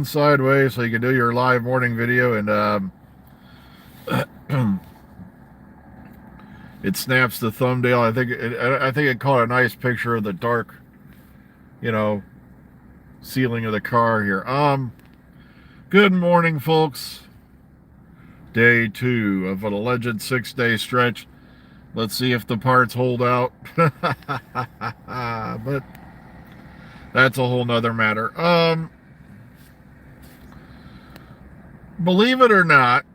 sideways so you can do your live morning video, and it snaps the thumbnail. I think it caught a nice picture of the dark, you know, ceiling of the car here. Good morning, folks. Day 2 of an alleged 6-day stretch. Let's see if the parts hold out. But that's a whole nother matter. Believe it or not,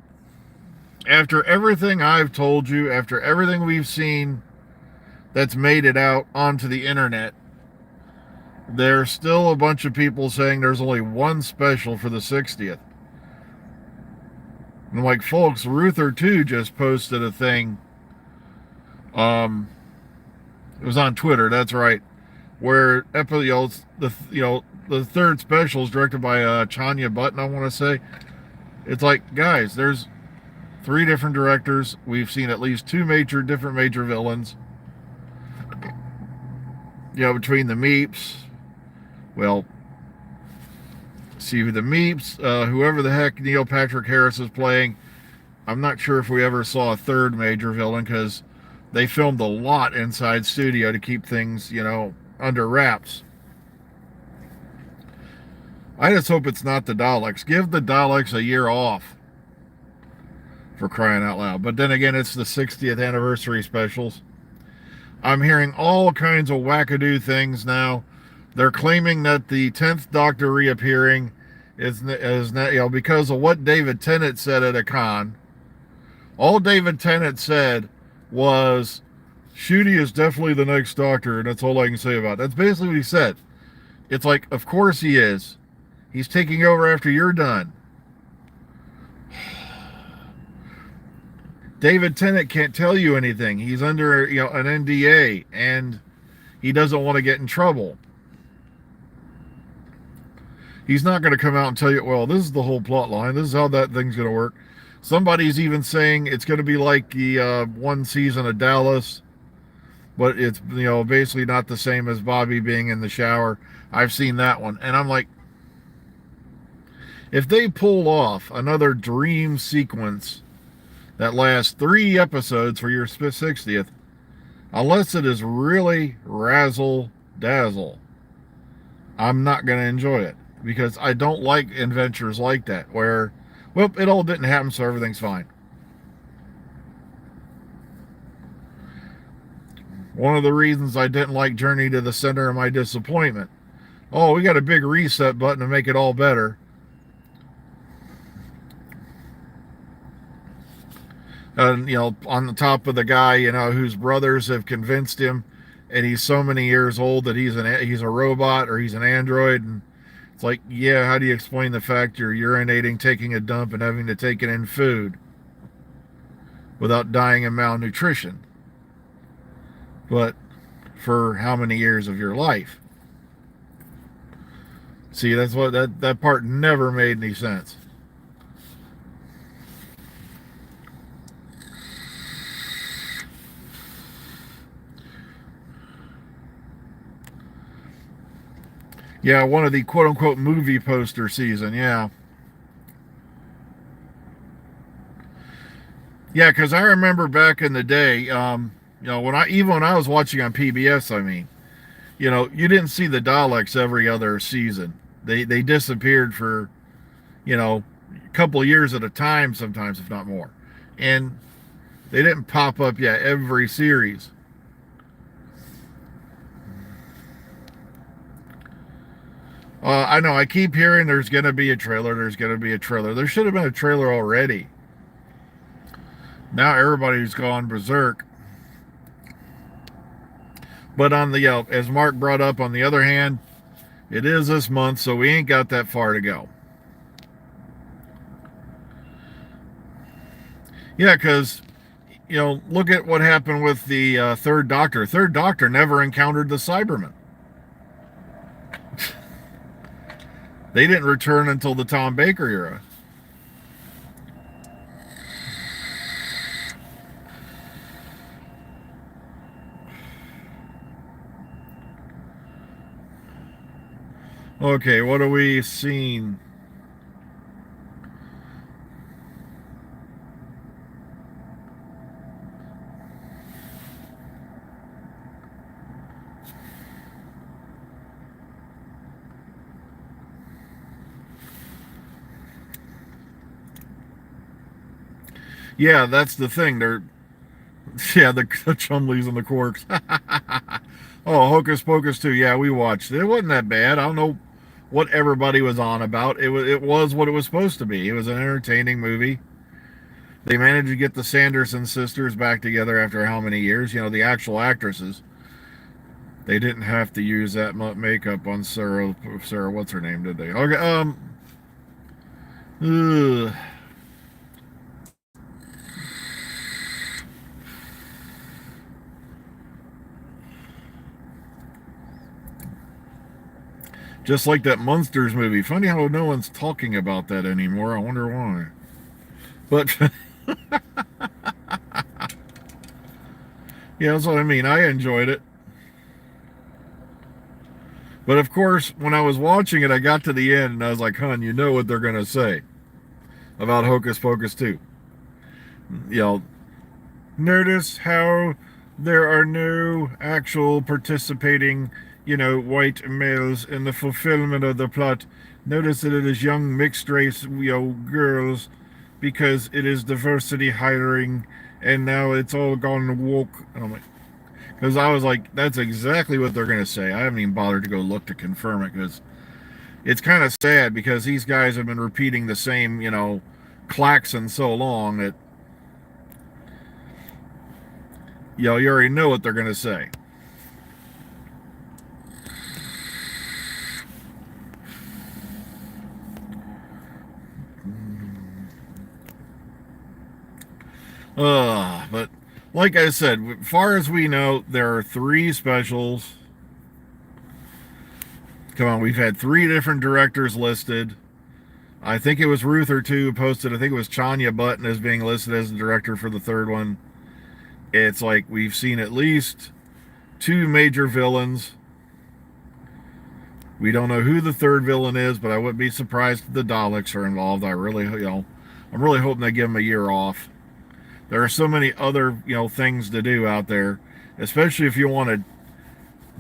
after everything I've told you, after everything we've seen that's made it out onto the internet, there's still a bunch of people saying there's only one special for the 60th. And like, folks, Ruther 2 just posted a thing. It was on Twitter, that's right, where the third special is directed by Chanya Button, I want to say. It's like, guys, there's 3 different directors. We've seen at least 2 different major villains. Between the Meeps, well, see the Meeps, whoever the heck Neil Patrick Harris is playing. I'm not sure if we ever saw a third major villain, because they filmed a lot inside studio to keep things, under wraps. I just hope it's not the Daleks. Give the Daleks a year off, for crying out loud. But then again, it's the 60th anniversary specials. I'm hearing all kinds of wackadoo things now. They're claiming that the 10th Doctor reappearing is because of what David Tennant said at a con. All David Tennant said was, Ncuti is definitely the next Doctor, and that's all I can say about it. That's basically what he said. It's like, of course he is. He's taking over after you're done. David Tennant can't tell you anything. He's under an NDA, and he doesn't want to get in trouble. He's not going to come out and tell you, well, this is the whole plot line. This is how that thing's going to work. Somebody's even saying it's going to be like the one season of Dallas, but it's basically not the same as Bobby being in the shower. I've seen that one, and I'm like, if they pull off another dream sequence that lasts 3 episodes for your 60th, unless it is really razzle dazzle, I'm not going to enjoy it, because I don't like adventures like that where, well, it all didn't happen, so everything's fine. One of the reasons I didn't like Journey to the Center of My Disappointment. Oh, we got a big reset button to make it all better. And, on the top of the guy, whose brothers have convinced him, and he's so many years old that he's a robot, or he's an android. And it's like, yeah, how do you explain the fact you're urinating, taking a dump, and having to take it in food without dying of malnutrition? But for how many years of your life? See, that's what that part never made any sense. Yeah, one of the quote-unquote movie poster season, yeah. Yeah, because I remember back in the day, when I was watching on PBS, I mean, you didn't see the Daleks every other season. They disappeared for, a couple of years at a time, sometimes, if not more. And they didn't pop up, every series. I know, I keep hearing there's going to be a trailer, There should have been a trailer already. Now everybody's gone berserk. But on the, as Mark brought up, on the other hand, it is this month, so we ain't got that far to go. Yeah, because, look at what happened with the Third Doctor. Third Doctor never encountered the Cybermen. They didn't return until the Tom Baker era. Okay, what have we seen? Yeah, that's the thing. Yeah, the Chumleys and the Quarks. Oh, Hocus Pocus 2. Yeah, we watched it. It wasn't that bad. I don't know what everybody was on about. It was what it was supposed to be. It was an entertaining movie. They managed to get the Sanderson sisters back together after how many years? You know, the actual actresses. They didn't have to use that makeup on Sarah. Sarah, what's her name? Did they? Okay. Ugh. Just like that Monsters movie. Funny how no one's talking about that anymore. I wonder why. But yeah, that's what I mean. I enjoyed it. But of course, when I was watching it, I got to the end and I was like, "Hun, you know what they're gonna say about Hocus Pocus 2. You know, notice how there are no actual participating, white males in the fulfillment of the plot. Notice that it is young mixed race, girls, because it is diversity hiring, and now it's all gone woke." And I'm like, because I was like, that's exactly what they're gonna say. I haven't even bothered to go look to confirm it because it's kind of sad because these guys have been repeating the same, klaxon so long that you already know what they're gonna say. But like I said, as far as we know, there are 3 specials. Come on, we've had 3 different directors listed. I think it was Ruth or two posted. I think it was Chanya Button as being listed as the director for the third one. It's like we've seen at least 2 major villains. We don't know who the third villain is, but I wouldn't be surprised if the Daleks are involved. I'm really hoping they give them a year off. There are so many other, things to do out there, especially if you want to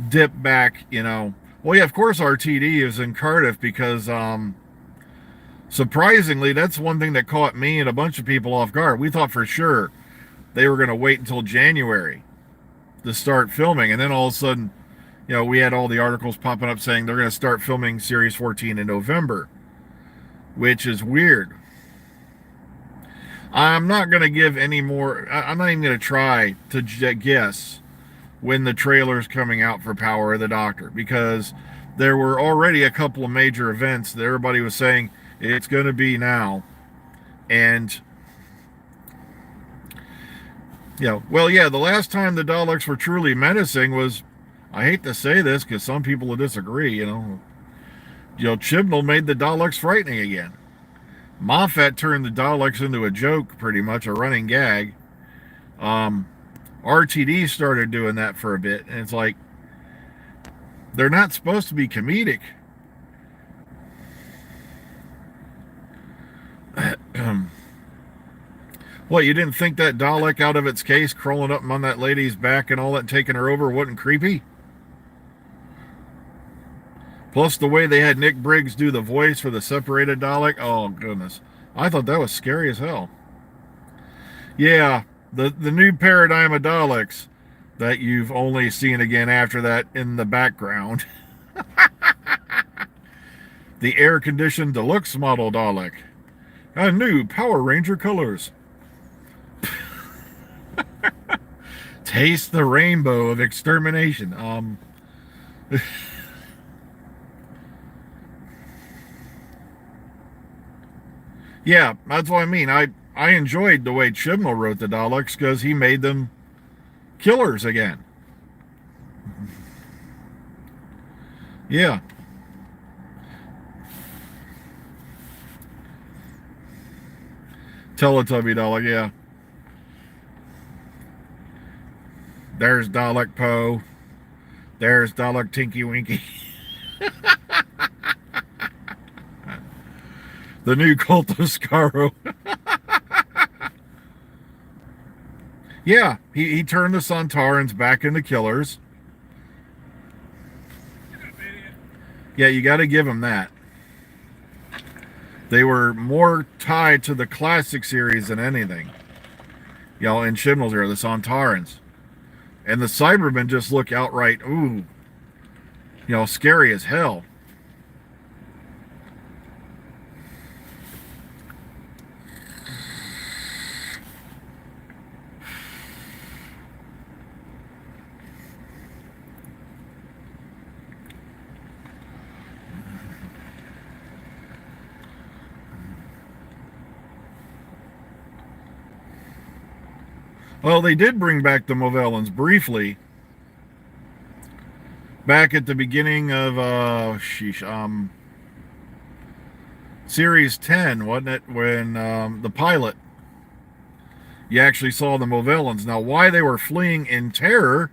dip back, Well, yeah, of course, RTD is in Cardiff because, surprisingly, that's one thing that caught me and a bunch of people off guard. We thought for sure they were going to wait until January to start filming, and then all of a sudden, we had all the articles popping up saying they're going to start filming Series 14 in November, which is weird. I'm not going to give any more. I'm not even going to try to guess when the trailer's coming out for Power of the Doctor because there were already a couple of major events that everybody was saying it's going to be now. And, well, yeah, the last time the Daleks were truly menacing was, I hate to say this because some people will disagree, Chibnall made the Daleks frightening again. Moffat turned the Daleks into a joke, pretty much, a running gag. RTD started doing that for a bit, and it's like, they're not supposed to be comedic. What, you didn't think that Dalek out of its case, crawling up on that lady's back and all that, taking her over, wasn't creepy? Plus the way they had Nick Briggs do the voice for the separated Dalek. Oh, goodness. I thought that was scary as hell. Yeah, the new paradigm of Daleks that you've only seen again after that in the background. The air-conditioned deluxe model Dalek. A new Power Ranger colors. Taste the rainbow of extermination. Yeah, that's what I mean. I enjoyed the way Chibnall wrote the Daleks because he made them killers again. Yeah. Teletubby Dalek, yeah. There's Dalek Poe. There's Dalek Tinky Winky. The new cult of Skaro. Yeah, he turned the Sontarans back into killers. Yeah, you got to give him that. They were more tied to the classic series than anything. in Chibnall's area, the Sontarans. And the Cybermen just look outright, ooh, scary as hell. Well, they did bring back the Movellans briefly. Back at the beginning of Series 10, wasn't it? When the pilot, you actually saw the Movellans. Now, why they were fleeing in terror,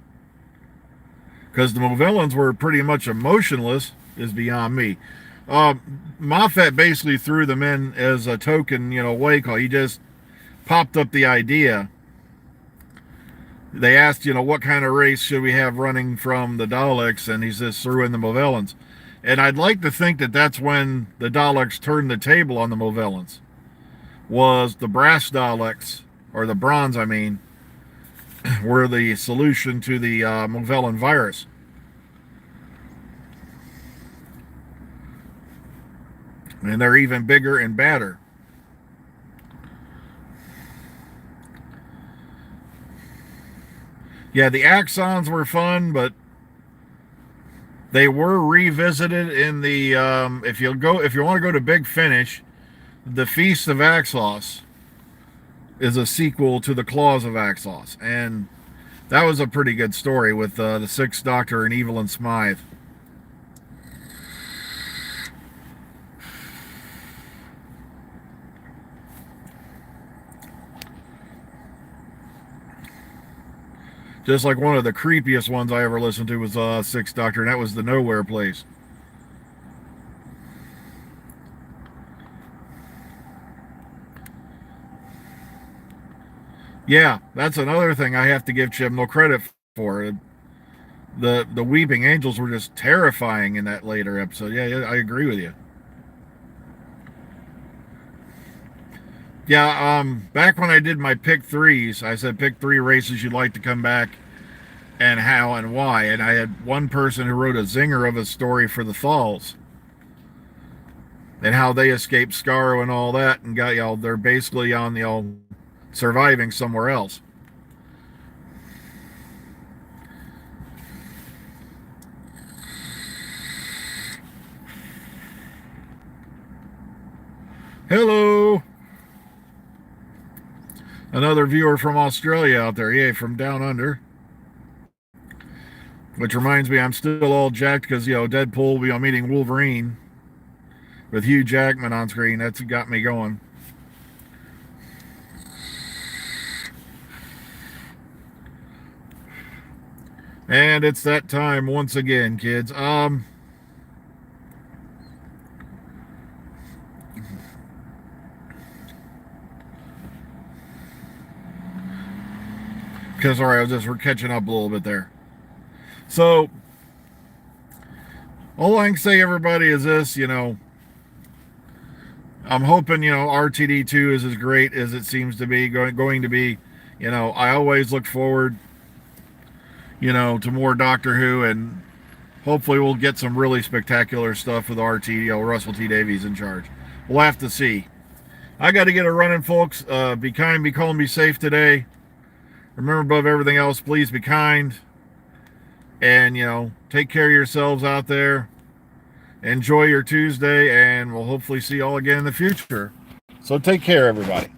because the Movellans were pretty much emotionless, is beyond me. Moffat basically threw them in as a token, wake call. He just popped up the idea. They asked, what kind of race should we have running from the Daleks, and he just threw in the Movellans. And I'd like to think that that's when the Daleks turned the table on the Movellans. Was the brass Daleks, or the bronze, were the solution to the Movellan virus. And they're even bigger and badder. Yeah, the Axons were fun, but they were revisited in the if you want to go to Big Finish, the Feast of Axos is a sequel to the Claws of Axos, and that was a pretty good story with the Sixth Doctor and Evelyn Smythe. Just like one of the creepiest ones I ever listened to was Sixth Doctor, and that was the Nowhere Place. Yeah, that's another thing I have to give Chibnall credit for. The Weeping Angels were just terrifying in that later episode. Yeah, I agree with you. Yeah, back when I did my pick threes, I said pick 3 races you'd like to come back and how and why. And I had one person who wrote a zinger of a story for the Thalls and how they escaped Skaro and all that and got, they're basically on, surviving somewhere else. Hello. Another viewer from Australia out there. Yay, from down under. Which reminds me, I'm still all jacked because, Deadpool will be meeting Wolverine with Hugh Jackman on screen. That's got me going. And it's that time once again, kids. Because, sorry, we're catching up a little bit there. So, all I can say, everybody, is this, I'm hoping, RTD2 is as great as it seems to be, going to be. I always look forward, to more Doctor Who, and hopefully we'll get some really spectacular stuff with RT, Russell T Davies in charge. We'll have to see. I got to get it running, folks. Be kind, be calm, be safe today. Remember, above everything else, please be kind. And, take care of yourselves out there. Enjoy your Tuesday, and we'll hopefully see you all again in the future. So take care, everybody.